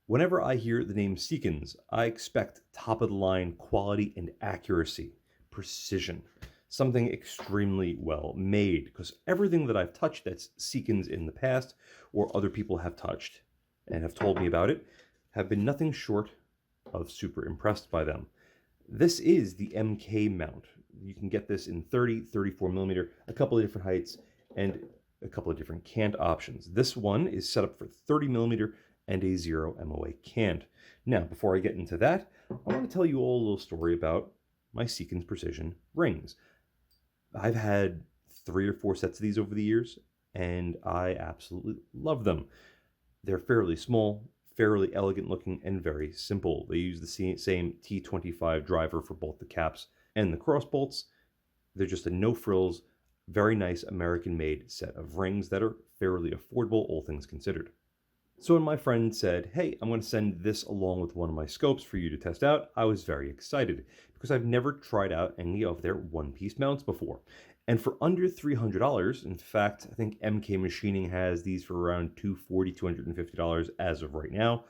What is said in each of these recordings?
Whenever I hear the name Seekins, I expect top of the line quality and accuracy, precision, something extremely well made. Because everything that I've touched that's Seekins in the past, or other people have touched and have told me about it, have been nothing short of super impressed by them. This is the MK mount. You can get this in 30, 34 millimeter, a couple of different heights, and a couple of different cant options. This one is set up for 30 millimeter and a 0 MOA cant. Now, before I get into that, I want to tell you all a little story about my Seekins Precision rings. I've had 3 or 4 sets of these over the years, and I absolutely love them. They're fairly small, fairly elegant looking, and very simple. They use the same T25 driver for both the caps and the cross bolts. They're just a no frills, very nice American made set of rings that are fairly affordable, all things considered. So when my friend said, hey, I'm going to send this along with one of my scopes for you to test out, I was very excited because I've never tried out any of their one-piece mounts before. And for under $300, in fact, I think MK Machining has these for around $240, $250 as of right now.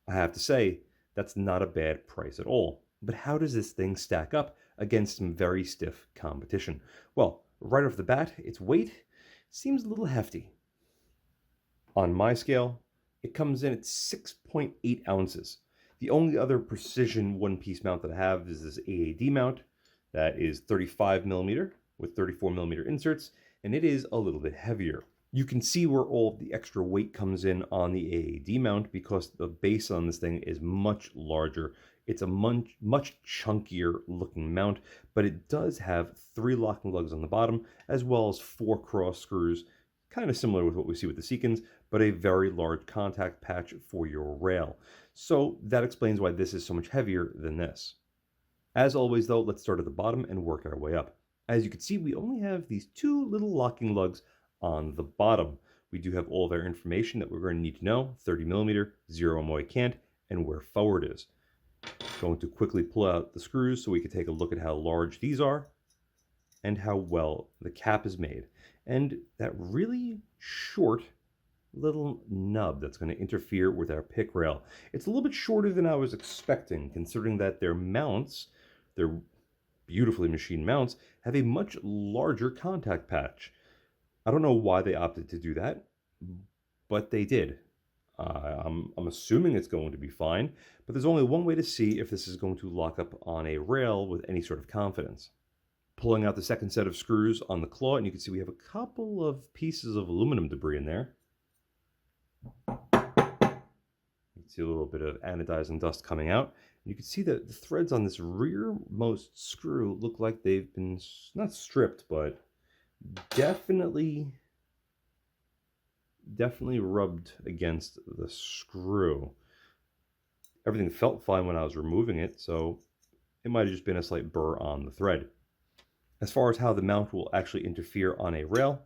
I have to say, that's not a bad price at all. But how does this thing stack up against some very stiff competition? Well, right off the bat, its weight seems a little hefty. On my scale, it comes in at 6.8 ounces. The only other precision one-piece mount that I have is this AAD mount that is 35 millimeter with 34 millimeter inserts, and it is a little bit heavier. You can see where all of the extra weight comes in on the AAD mount because the base on this thing is much larger. It's a much chunkier looking mount, but it does have 3 locking lugs on the bottom as well as 4 cross screws, kind of similar with what we see with the Seekins, but a very large contact patch for your rail. So that explains why this is so much heavier than this. As always though, let's start at the bottom and work our way up. As you can see, we only have these 2 little locking lugs on the bottom. We do have all of our information that we're going to need to know, 30 millimeter, 0 MOA cant, and where forward is. Going to quickly pull out the screws so we can take a look at how large these are and how well the cap is made. And that really short little nub that's going to interfere with our pick rail. It's a little bit shorter than I was expecting, considering that their mounts, their beautifully machined mounts, have a much larger contact patch. I don't know why they opted to do that, but they did. I'm assuming it's going to be fine, but there's only one way to see if this is going to lock up on a rail with any sort of confidence. Pulling out the second set of screws on the claw, and you can see we have a couple of pieces of aluminum debris in there. You can see a little bit of anodizing dust coming out. You can see that the threads on this rearmost screw look like they've been, not stripped, but definitely rubbed against the screw. Everything felt fine when I was removing it, so it might have just been a slight burr on the thread. As far as how the mount will actually interfere on a rail,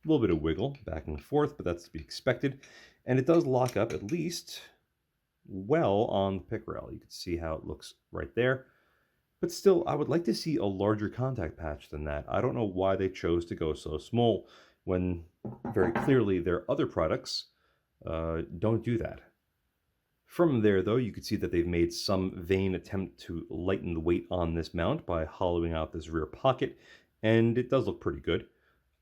a little bit of wiggle back and forth, but that's to be expected. And it does lock up at least well on the pick rail. You can see how it looks right there. But still, I would like to see a larger contact patch than that. I don't know why they chose to go so small when very clearly their other products don't do that. From there, though, you can see that they've made some vain attempt to lighten the weight on this mount by hollowing out this rear pocket, and it does look pretty good.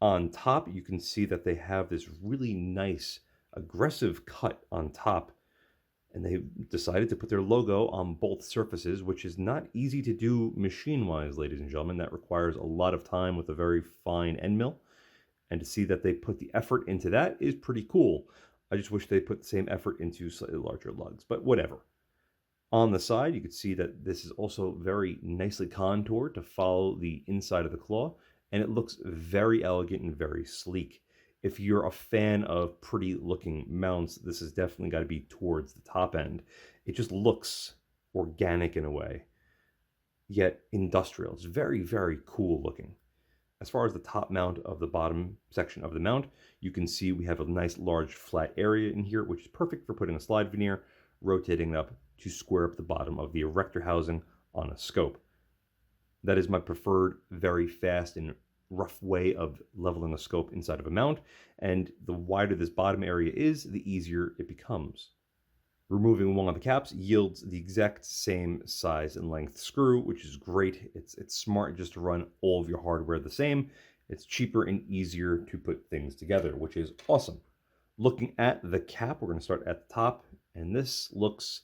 On top, you can see that they have this really nice, aggressive cut on top, and they decided to put their logo on both surfaces, which is not easy to do machine-wise, ladies and gentlemen. That requires a lot of time with a very fine end mill, and to see that they put the effort into that is pretty cool. I just wish they put the same effort into slightly larger lugs, but whatever. On the side, you can see that this is also very nicely contoured to follow the inside of the claw, and it looks very elegant and very sleek. If you're a fan of pretty looking mounts, this has definitely got to be towards the top end. It just looks organic in a way, yet industrial. It's very, very cool looking. As far as the top mount of the bottom section of the mount, you can see we have a nice large flat area in here, which is perfect for putting a slide veneer, rotating up to square up the bottom of the erector housing on a scope. That is my preferred, very fast and rough way of leveling a scope inside of a mount, and the wider this bottom area is, the easier it becomes. Removing one of the caps yields the exact same size and length screw, which is great. It's smart just to run all of your hardware the same. It's cheaper and easier to put things together, which is awesome. Looking at the cap, we're going to start at the top, and this looks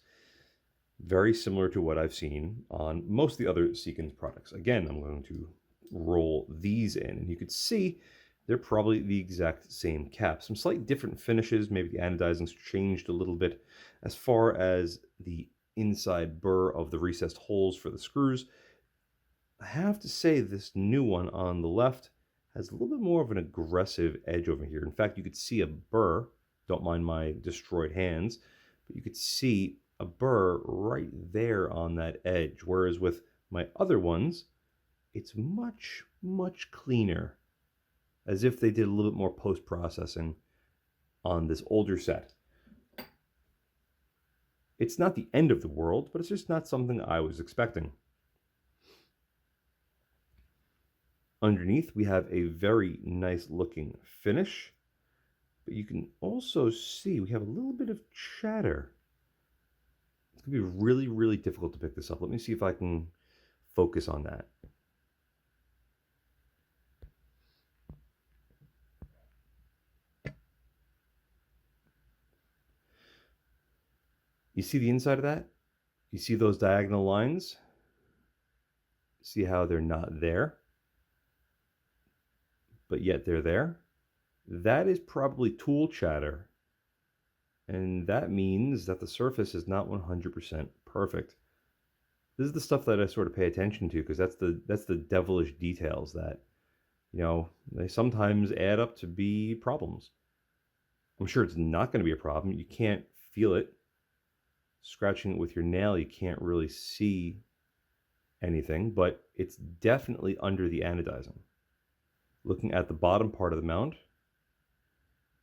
very similar to what I've seen on most of the other Seekins products. Again, I'm going to roll these in, and you can see they're probably the exact same cap. Some slight different finishes, maybe the anodizing's changed a little bit. As far as the inside burr of the recessed holes for the screws, I have to say this new one on the left has a little bit more of an aggressive edge over here. In fact, you could see a burr, don't mind my destroyed hands, but you could see a burr right there on that edge, whereas with my other ones, it's much, much cleaner, as if they did a little bit more post-processing on this older set. It's not the end of the world, but it's just not something I was expecting. Underneath, we have a very nice looking finish, but you can also see we have a little bit of chatter. It's going to be really, really difficult to pick this up. Let me see if I can focus on that. You see the inside of that? You see those diagonal lines? See how they're not there, but yet they're there? That is probably tool chatter, and that means that the surface is not 100% perfect. This is the stuff that I sort of pay attention to, because that's the devilish details that, they sometimes add up to be problems. I'm sure it's not going to be a problem. You can't feel it. Scratching it with your nail, you can't really see anything, but it's definitely under the anodizing. Looking at the bottom part of the mount,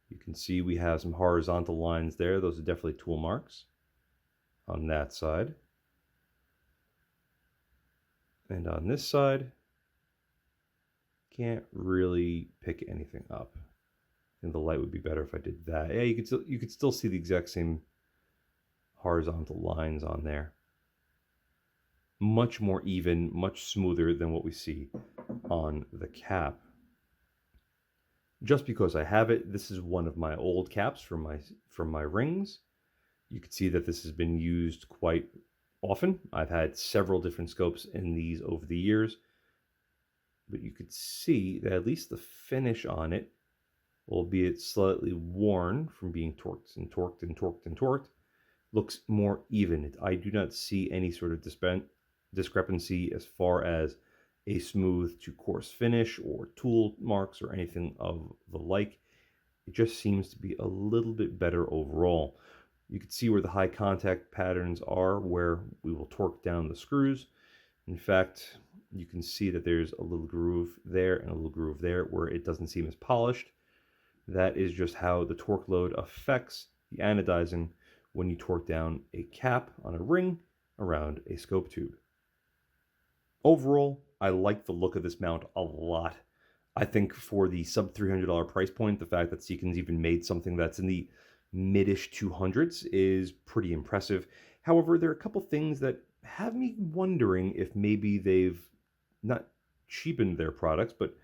you can see we have some horizontal lines there. Those are definitely tool marks on that side. And on this side, can't really pick anything up. I think the light would be better if I did that. Yeah, you could still see the exact same horizontal lines on there. Much more even, much smoother than what we see on the cap. Just because I have it, this is one of my old caps from my rings. You can see that this has been used quite often. I've had several different scopes in these over the years, but you could see that at least the finish on it, albeit slightly worn from being torqued and torqued and torqued and torqued, looks more even. I do not see any sort of discrepancy as far as a smooth to coarse finish or tool marks or anything of the like. It just seems to be a little bit better overall. You can see where the high contact patterns are, where we will torque down the screws. In fact, you can see that there's a little groove there and a little groove there where it doesn't seem as polished. That is just how the torque load affects the anodizing when you torque down a cap on a ring around a scope tube. Overall, I like the look of this mount a lot. I think for the sub $300 price point, the fact that Seekins even made something that's in the mid-ish 200s is pretty impressive. However, there are a couple things that have me wondering if maybe they've not cheapened their products, but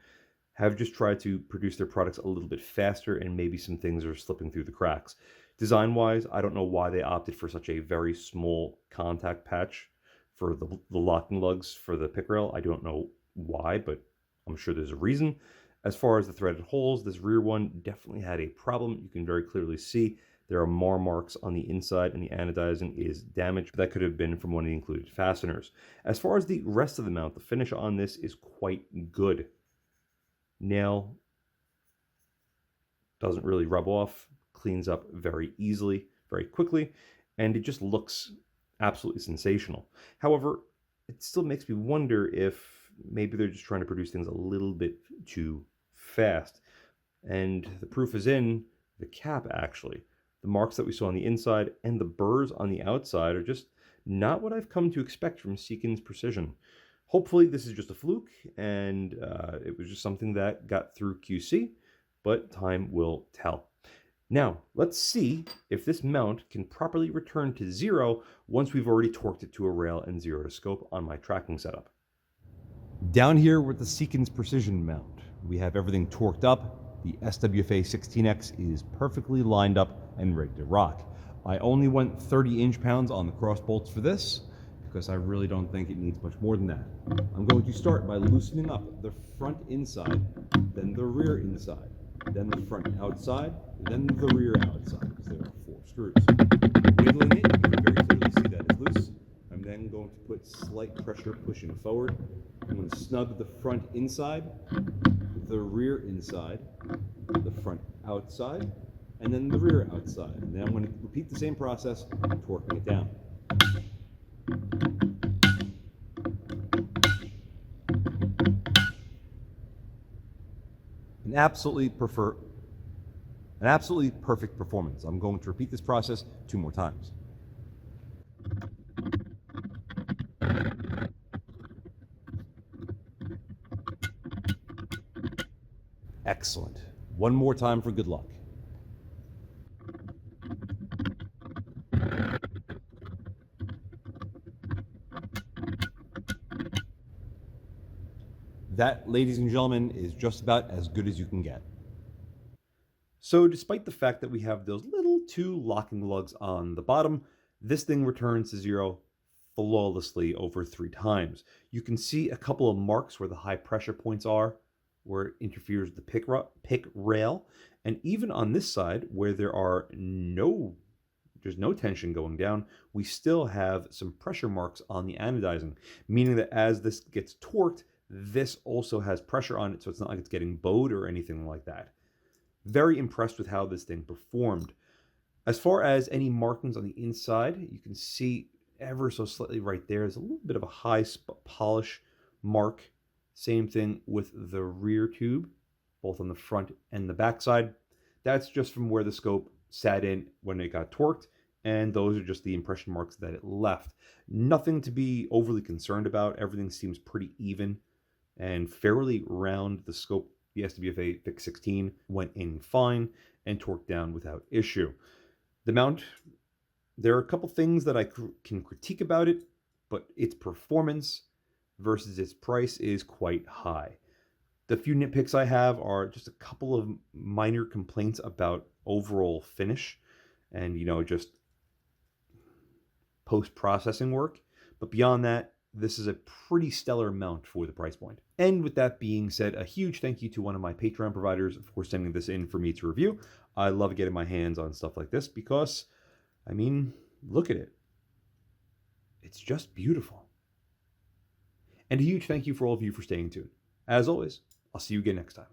have just tried to produce their products a little bit faster, and maybe some things are slipping through the cracks. Design-wise, I don't know why they opted for such a very small contact patch for the locking lugs for the pick rail. I don't know why, but I'm sure there's a reason. As far as the threaded holes, this rear one definitely had a problem. You can very clearly see there are mar marks on the inside, and the anodizing is damaged. That could have been from one of the included fasteners. As far as the rest of the mount, the finish on this is quite good. Nail doesn't really rub off, cleans up very easily, very quickly, and it just looks absolutely sensational. However, it still makes me wonder if maybe they're just trying to produce things a little bit too fast. And the proof is in the cap, actually. The marks that we saw on the inside and the burrs on the outside are just not what I've come to expect from Seekins Precision. Hopefully this is just a fluke and it was just something that got through QC, but time will tell. Now, let's see if this mount can properly return to 0 once we've already torqued it to a rail and 0 to scope on my tracking setup. Down here with the Seekins precision mount, we have everything torqued up. The SWFA 16X is perfectly lined up and ready to rock. I only went 30 inch-pounds on the cross bolts for this because I really don't think it needs much more than that. I'm going to start by loosening up the front inside, then the rear inside, then the front outside, then the rear outside, because there are 4 screws. Wiggling it, you can very clearly see that it's loose. I'm then going to put slight pressure pushing forward. I'm going to snug the front inside, the rear inside, the front outside, and then the rear outside. And then I'm going to repeat the same process, torquing it down. An absolutely perfect performance. I'm going to repeat this process 2 more times. Excellent. One more time for good luck. That, ladies and gentlemen, is just about as good as you can get. So despite the fact that we have those little 2 locking lugs on the bottom, this thing returns to 0 flawlessly over 3 times. You can see a couple of marks where the high pressure points are, where it interferes with the pick rail, and even on this side where there's no tension going down, we still have some pressure marks on the anodizing, meaning that as this gets torqued, this also has pressure on it, so it's not like it's getting bowed or anything like that. Very impressed with how this thing performed. As far as any markings on the inside, you can see ever so slightly right there. There's a little bit of a high polish mark. Same thing with the rear tube, both on the front and the back side. That's just from where the scope sat in when it got torqued, and those are just the impression marks that it left. Nothing to be overly concerned about. Everything seems pretty even and fairly round. The scope, the SWFA Fix 16, went in fine and torqued down without issue. The mount, there are a couple things that I can critique about it, but its performance versus its price is quite high. The few nitpicks I have are just a couple of minor complaints about overall finish and, just post-processing work. But beyond that, this is a pretty stellar mount for the price point. And with that being said, a huge thank you to one of my Patreon providers for sending this in for me to review. I love getting my hands on stuff like this because, look at it. It's just beautiful. And a huge thank you for all of you for staying tuned. As always, I'll see you again next time.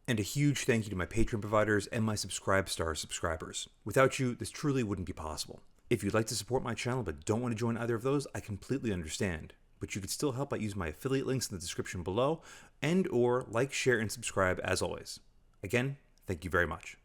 And a huge thank you to my Patreon providers and my Subscribe subscribers. Without you, this truly wouldn't be possible. If you'd like to support my channel but don't want to join either of those, I completely understand. But you could still help by using my affiliate links in the description below, and or like, share, and subscribe as always. Again, thank you very much.